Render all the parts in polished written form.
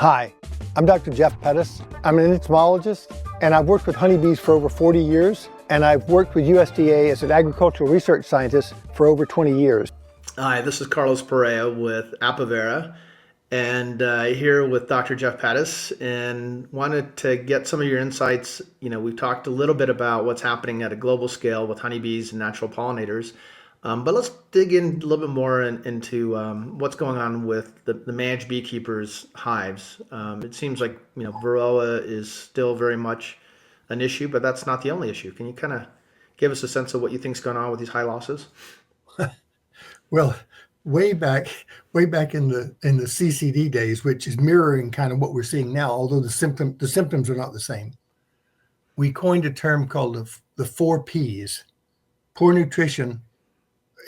Hi, I'm Dr. Jeff Pettis. I'm an entomologist, and I've worked with honeybees for over 40 years, and I've worked with USDA as an agricultural research scientist for over 20 years. Hi, this is Carlos Perea with Apavera, and here with Dr. Jeff Pettis, and wanted to get some of your insights. We've talked a little bit about what's happening at a global scale with honeybees and natural pollinators, but let's dig in a little bit more into what's going on with the managed beekeepers' hives. It seems like Varroa is still very much an issue, but that's not the only issue. Can you kind of give us a sense of what you think's going on with these high losses? Well, way back, way back in the CCD days, which is mirroring kind of what we're seeing now, although the symptoms are not the same. We coined a term called the 4 Ps: poor nutrition.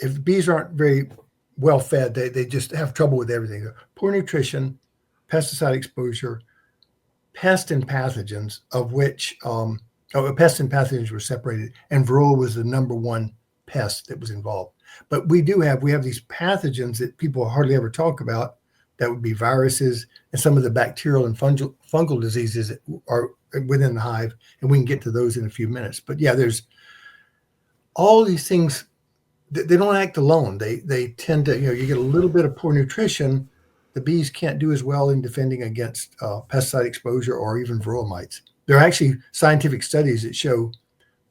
If bees aren't very well fed, they just have trouble with everything. Poor nutrition, pesticide exposure, pests and pathogens, of which pests and pathogens were separated, and Varroa was the number one pest that was involved. But we have these pathogens that people hardly ever talk about. That would be viruses and some of the bacterial and fungal diseases that are within the hive, and we can get to those in a few minutes. But yeah, there's all these things. They don't act alone. They tend to, you get a little bit of poor nutrition, the bees can't do as well in defending against pesticide exposure or even Varroa mites. There are actually scientific studies that show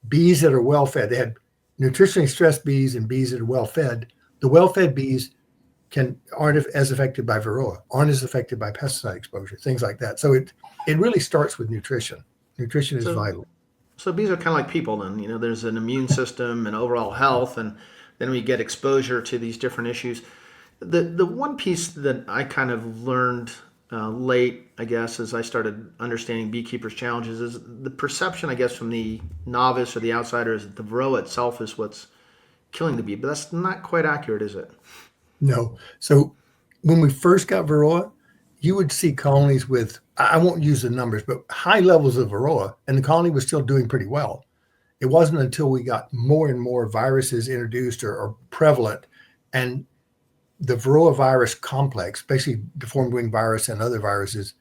bees that are well fed. They had nutritionally stressed bees and bees that are well fed. The well fed bees aren't as affected by Varroa, aren't as affected by pesticide exposure, things like that. So it really starts with nutrition. Nutrition is vital. So bees are kind of like people then. There's an immune system and overall health, and then we get exposure to these different issues. The one piece that I kind of learned late, I guess, as I started understanding beekeepers' challenges is the perception, I guess, from the novice or the outsider is that the Varroa itself is what's killing the bee. But that's not quite accurate, is it? No. So when we first got Varroa, you would see colonies with, I won't use the numbers, but high levels of Varroa, and the colony was still doing pretty well. It wasn't until we got more and more viruses introduced or prevalent, and the Varroa virus complex, basically deformed wing virus and other viruses,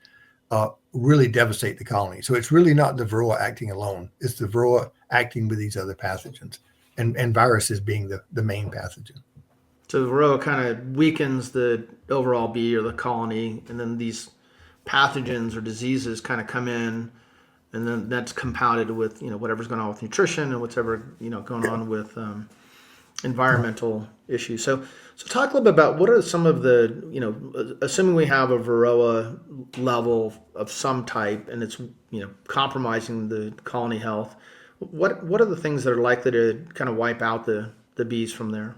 really devastate the colony. So it's really not the Varroa acting alone. It's the Varroa acting with these other pathogens, and viruses being the main pathogen. So the Varroa kind of weakens the overall bee or the colony, and then these pathogens or diseases kind of come in, and then that's compounded with whatever's going on with nutrition and whatever going on with environmental issues. So talk a little bit about what are some of the assuming we have a Varroa level of some type and it's compromising the colony health. What are the things that are likely to kind of wipe out the bees from there?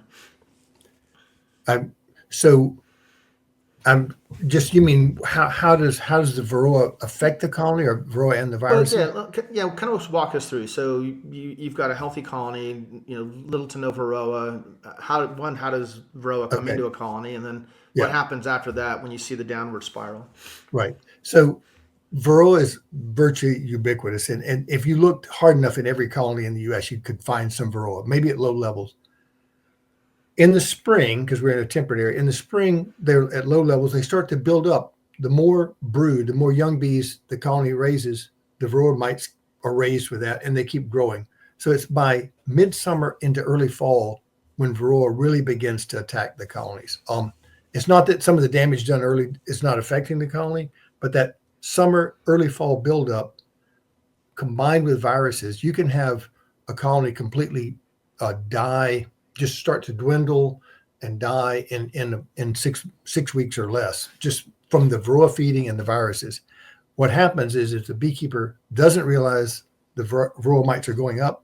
You mean how does the Varroa affect the colony, or Varroa and the virus? Yeah, kind of walk us through. So you've got a healthy colony, little to no Varroa. How does Varroa come into a colony, and then what happens after that when you see the downward spiral? Right. So Varroa is virtually ubiquitous, and if you looked hard enough in every colony in the U.S., you could find some Varroa, maybe at low levels. In the spring, because we're in a temperate area, in the spring, they're at low levels. They start to build up. The more brood, the more young bees the colony raises, the Varroa mites are raised with that, and they keep growing. So it's by midsummer into early fall when Varroa really begins to attack the colonies. It's not that some of the damage done early is not affecting the colony, but that summer, early fall buildup combined with viruses, you can have a colony completely die, just start to dwindle and die in 6 weeks or less, just from the Varroa feeding and the viruses. What happens is if the beekeeper doesn't realize the Varroa mites are going up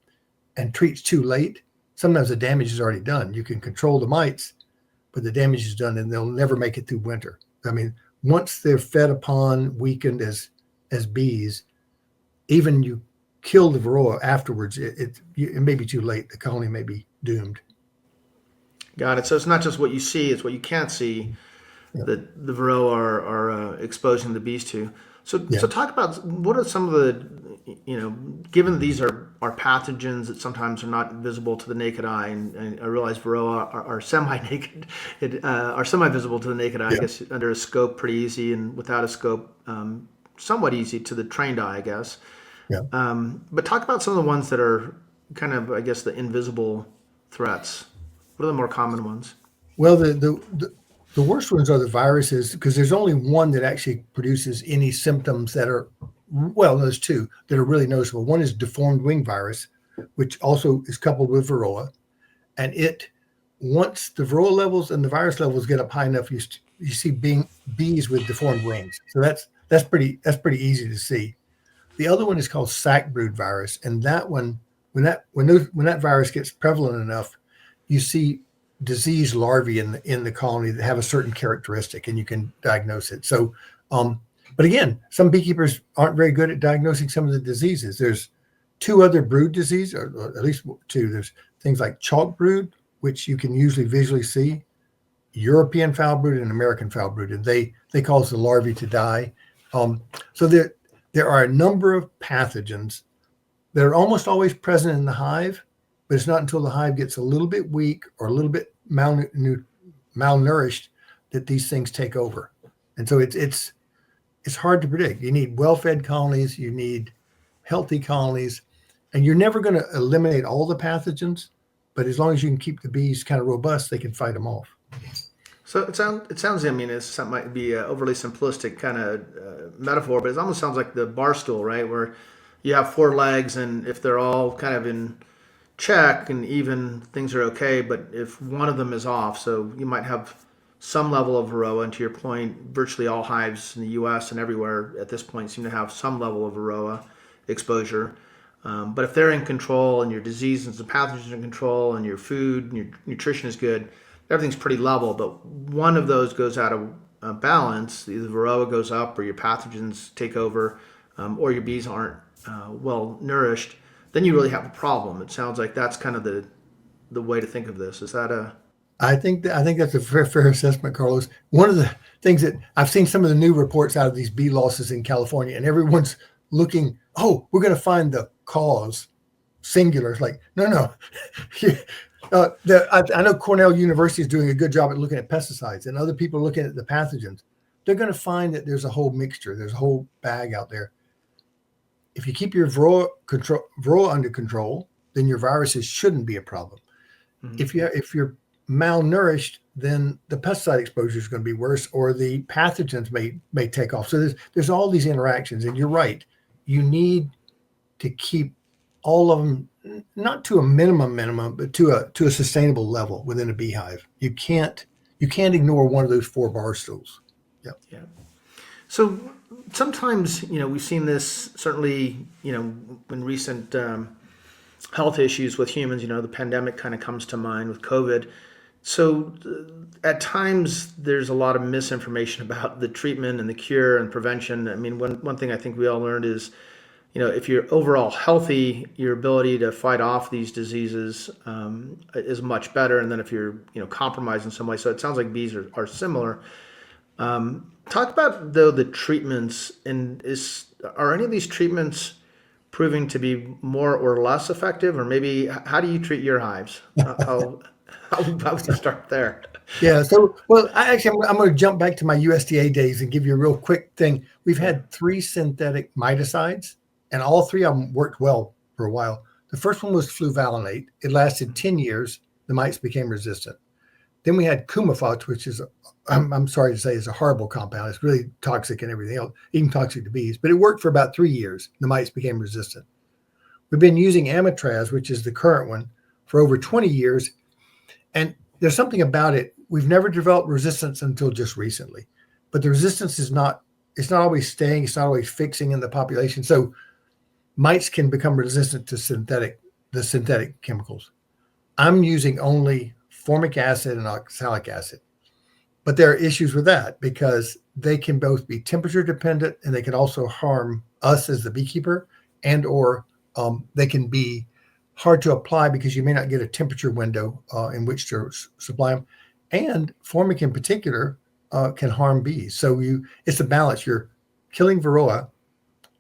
and treats too late, sometimes the damage is already done. You can control the mites, but the damage is done and they'll never make it through winter. I mean, once they're fed upon, weakened as bees, even you kill the Varroa afterwards, it may be too late. The colony may be doomed. Got it. So it's not just what you see; it's what you can't see that the Varroa are exposing the bees to. So talk about what are some of the, given these are pathogens that sometimes are not visible to the naked eye, and I realize Varroa are semi-naked, are semi-visible to the naked eye. I guess under a scope pretty easy, and without a scope somewhat easy to the trained eye, I guess. Yeah. But talk about some of the ones that are kind of, I guess, the invisible threats. What are the more common ones? Well, the worst ones are the viruses, because there's only one that actually produces any symptoms that are, well, there's two that are really noticeable. One is deformed wing virus, which also is coupled with Varroa. And once the Varroa levels and the virus levels get up high enough, you see bees with deformed wings. So that's pretty easy to see. The other one is called sac brood virus, and that one, when that virus gets prevalent enough, you see disease larvae in the colony that have a certain characteristic, and you can diagnose it. So, but again, some beekeepers aren't very good at diagnosing some of the diseases. There's two other brood disease, or at least two. There's things like chalk brood, which you can usually visually see, European foul brood and American foul brood, and they cause the larvae to die. So there are a number of pathogens that are almost always present in the hive, but it's not until the hive gets a little bit weak or a little bit malnourished that these things take over. And so it's hard to predict. You need well-fed colonies, you need healthy colonies, and you're never going to eliminate all the pathogens, but as long as you can keep the bees kind of robust, they can fight them off. So it sounds. I mean, it might be an overly simplistic kind of metaphor, but it almost sounds like the bar stool, right? Where you have four legs, and if they're all kind of in check and even, things are okay. But if one of them is off, so you might have some level of Varroa. And to your point, virtually all hives in the U.S. and everywhere at this point seem to have some level of Varroa exposure. But if they're in control, and your diseases and pathogens are in control, and your food and your nutrition is good, everything's pretty level. But one of those goes out of balance, either Varroa goes up, or your pathogens take over, or your bees aren't well nourished, then you really have a problem. It sounds like that's kind of the way to think of this. Is that a... I think that's a fair assessment, Carlos. One of the things that I've seen, some of the new reports out of these bee losses in California, and everyone's looking, oh, we're going to find the cause, singular. It's like, no. I know Cornell University is doing a good job at looking at pesticides, and other people are looking at the pathogens. They're going to find that there's a whole mixture. There's a whole bag out there. If you keep your Varroa under control, then your viruses shouldn't be a problem. Mm-hmm. If you're malnourished, then the pesticide exposure is going to be worse, or the pathogens may take off. So there's all these interactions, and you're right. You need to keep all of them, not to a minimum, but to a sustainable level within a beehive. You can't ignore one of those four bar stools. Yep. Yeah. So sometimes, we've seen this certainly, in recent health issues with humans. The pandemic kind of comes to mind with COVID. So at times there's a lot of misinformation about the treatment and the cure and prevention. I mean, one thing I think we all learned is, if you're overall healthy, your ability to fight off these diseases is much better. And then if you're, compromised in some way, so it sounds like bees are similar. Talk about, though, the treatments, and are any of these treatments proving to be more or less effective, or maybe how do you treat your hives? How would you start there? Yeah. So, well, I'm going to jump back to my USDA days and give you a real quick thing. We've had 3 synthetic miticides, and all 3 of them worked well for a while. The first one was fluvalinate. It lasted 10 years. The mites became resistant. Then we had Coumafox, which is, I'm sorry to say, is a horrible compound. It's really toxic and everything else, even toxic to bees. But it worked for about 3 years. The mites became resistant. We've been using Amitraz, which is the current one, for over 20 years. And there's something about it. We've never developed resistance until just recently. But the resistance it's not always staying. It's not always fixing in the population. So mites can become resistant to the synthetic chemicals. I'm using only formic acid and oxalic acid. But there are issues with that because they can both be temperature dependent, and they can also harm us as the beekeeper, and or they can be hard to apply because you may not get a temperature window in which to supply them. And formic in particular can harm bees. So it's a balance. You're killing Varroa,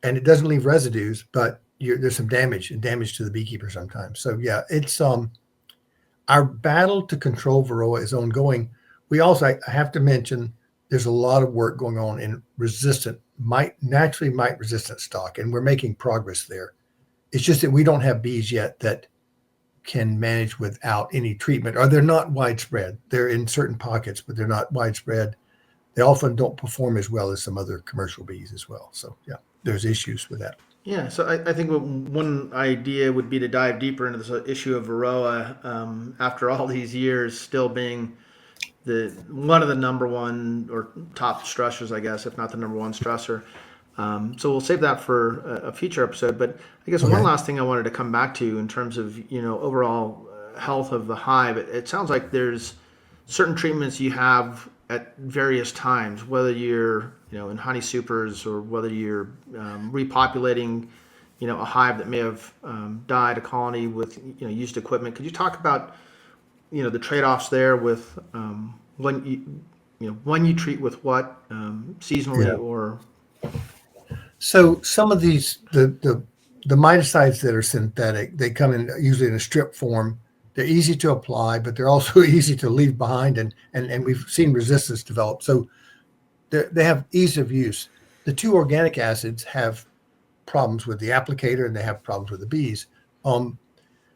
and it doesn't leave residues, but there's some damage to the beekeeper sometimes. So yeah, it's our battle to control Varroa is ongoing. We also, I have to mention, there's a lot of work going on in naturally mite resistant stock, and we're making progress there. It's just that we don't have bees yet that can manage without any treatment, or they're not widespread. They're in certain pockets, but they're not widespread. They often don't perform as well as some other commercial bees as well. So yeah, there's issues with that. Yeah, so I think one idea would be to dive deeper into this issue of Varroa after all these years, still being one of the number one or top stressors, I guess, if not the number one stressor. So we'll save that for a future episode. But I guess one last thing I wanted to come back to in terms of overall health of the hive. It sounds like there's certain treatments you have at various times, whether you're in honey supers or whether you're repopulating a hive that may have died, a colony with used equipment. Could you talk about the trade-offs there with when you treat with what seasonally or so some of these the miticides that are synthetic, they come in usually in a strip form. They're easy to apply, but they're also easy to leave behind, and we've seen resistance develop. So they have ease of use. The two organic acids have problems with the applicator, and they have problems with the bees.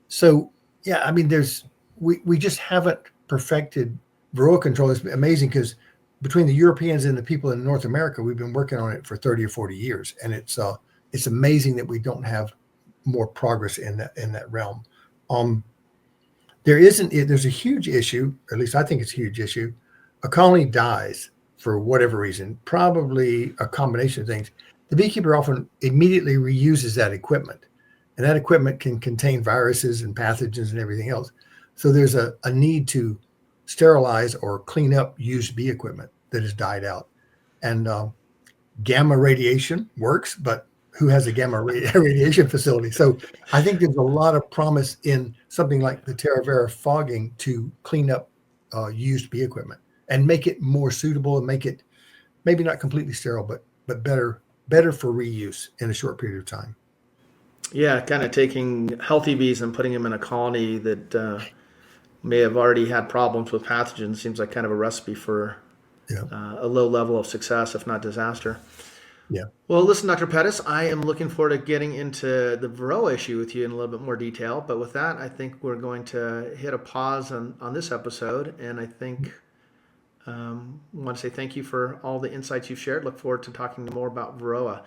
So yeah, I mean, we just haven't perfected Varroa control. It's amazing because between the Europeans and the people in North America, we've been working on it for 30 or 40 years, and it's amazing that we don't have more progress in that realm. There's a huge issue, or at least I think it's a huge issue. A colony dies for whatever reason, probably a combination of things. The beekeeper often immediately reuses that equipment, and that equipment can contain viruses and pathogens and everything else. So there's a need to sterilize or clean up used bee equipment that has died out. And gamma radiation works, but who has a gamma radiation facility? So I think there's a lot of promise in something like the Terravera fogging to clean up used bee equipment and make it more suitable and make it maybe not completely sterile, but better for reuse in a short period of time. Yeah, kind of taking healthy bees and putting them in a colony that may have already had problems with pathogens seems like kind of a recipe for a low level of success, if not disaster. Yeah. Well, listen, Dr. Pettis, I am looking forward to getting into the Varroa issue with you in a little bit more detail. But with that, I think we're going to hit a pause on this episode. And I think I want to say thank you for all the insights you've shared. Look forward to talking more about Varroa.